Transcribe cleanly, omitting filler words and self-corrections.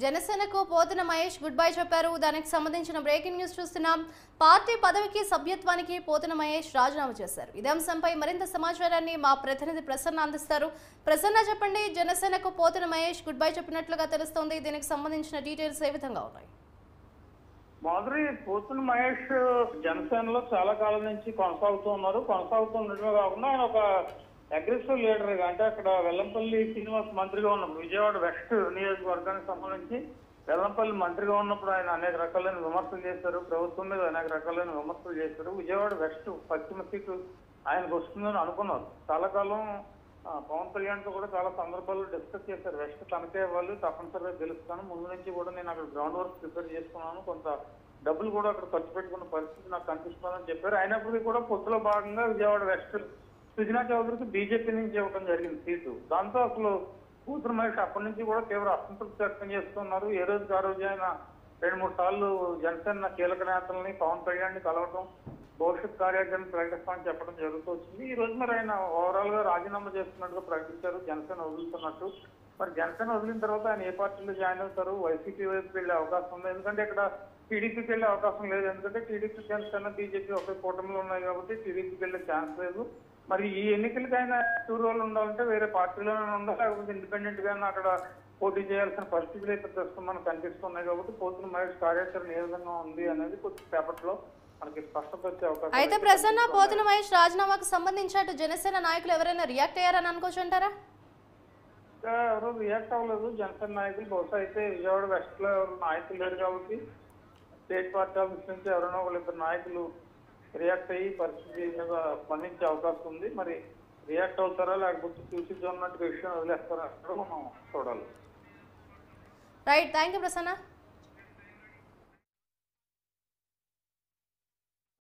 జనసేనకు పోతున్న Mahesh good bye చెప్పారు. దానికి సంబంధించిన బ్రేకింగ్ న్యూస్ చూస్తున్నాం. పార్టీ పదవికి సభ్యత్వానికి పోతున్న మహేష్ రాజీనామా చేశారు. ఇదే అంశంపై మరింత సమాచారాన్ని మా ప్రతినిధి ప్రసన్న అందిస్తారు. ప్రసన్న చెప్పండి, జనసేనకు పోతున్న మహేష్ గుడ్ బై చెప్పినట్లుగా తెలుస్తోంది. దీనికి సంబంధించిన డీటెయిల్స్ ఏ విధంగా ఉన్నాయి? మాధురి, పోతున్న మహేష్ జనసేనలో చాలా కాలం నుంచి కొనసాగుతుండటమే కాకుండా ఆయన ఒక అగ్రెసివ్ లీడర్ గా, అంటే అక్కడ వెల్లంపల్లి శ్రీనివాస్ మంత్రిగా ఉన్నప్పుడు విజయవాడ వెస్ట్ నియోజకవర్గానికి సంబంధించి వెల్లంపల్లి మంత్రిగా ఉన్నప్పుడు ఆయన అనేక రకాలైన విమర్శలు చేశారు. ప్రభుత్వం మీద అనేక రకాలైన విమర్శలు చేశారు. విజయవాడ వెస్ట్ పశ్చిమ సీటు ఆయనకు వస్తుందని అనుకున్నారు. చాలా కాలం పవన్ కళ్యాణ్ తో కూడా చాలా సందర్భాల్లో డిస్కస్ చేశారు. వెస్ట్ తనకే వాళ్ళు తప్పనిసరిగా గెలుస్తాను, ముందు నుంచి కూడా నేను అక్కడ గ్రౌండ్ వర్క్ ప్రిపేర్ చేసుకున్నాను, కొంత డబ్బులు కూడా అక్కడ ఖర్చు పెట్టుకున్న పరిస్థితి నాకు కనిపిస్తుందని చెప్పారు. అయినప్పటికీ కూడా పొత్తులో భాగంగా విజయవాడ వెస్ట్ సుజనా చౌదరికి బీజేపీ నుంచి ఇవ్వడం జరిగింది సీటు. దాంతో అసలు పోతున్న మహేష్ అప్పటి నుంచి కూడా తీవ్ర అసంతృప్తి వ్యక్తం చేస్తున్నారు. ఏ రోజుకి ఆ రోజు ఆయన 2-3 సార్లు జనసేన కీలక నేతలని పవన్ కళ్యాణ్ ని కలవటం, భవిష్యత్ కార్యాచరణ ప్రకటిస్తామని చెప్పడం జరుగుతూ వచ్చింది. ఈ రోజు మరి ఆయన ఓవరాల్ గా రాజీనామా చేస్తున్నట్టుగా ప్రకటించారు, జనసేన వదులుతున్నట్టు. మరి జనసేన వదిలిన తర్వాత ఆయన ఏ పార్టీలో జాయిన్ అవుతారు? వైసీపీ వైపు వెళ్లే అవకాశం ఉంది, ఎందుకంటే ఇక్కడ టీడీపీకి వెళ్లే అవకాశం లేదు. ఎందుకంటే టీడీపీ, జనసేన, బీజేపీ ఒకే కూటమిలో ఉన్నాయి కాబట్టి టీడీపీకి వెళ్లే ఛాన్స్ లేదు. మరి ఈ ఎన్నికలకి ఆయన టూ రోల్ ఉండాలంటే వేరే పార్టీలోనే ఉండాలి, లేకపోతే ఇండిపెండెంట్ గానే అక్కడ పోటీ చేయాల్సిన పరిస్థితులు అయితే ప్రస్తుతం మనకు కనిపిస్తున్నాయి. కాబట్టి పోతున్న మహేష్ కార్యాచరణ ఏ విధంగా ఉంది అనేది కొద్ది పేపర్లో మనకి స్పష్టత వచ్చే అవకాశం. అయితే ప్రసన్న, పోతున్న మహేష్ రాజీనామాకు సంబంధించి అటు జనసేన నాయకులు ఎవరైనా రియాక్ట్ అయ్యారని అనుకోవచ్చు అంటారా? ఎవరు రియాక్ట్ అవ్వలేదు జనసేన నాయకులు. బహుశా అయితే విజయవాడ వెస్ట్ లో ఎవరు నాయకులు లేరు కాబట్టి స్టేట్ పార్టీ ఆఫీస్ నుంచి ఎవరైనా వాళ్ళిద్దరు నాయకులు రియాక్ట్ అయ్యి పరిస్థితి మీద స్పందించే అవకాశం ఉంది. మరి రియాక్ట్ అవుతారా లేకపోతే చూసి చూడన్నట్టు విషయం వదిలేస్తారా మనం చూడాలి. Right, thank you Prasanna.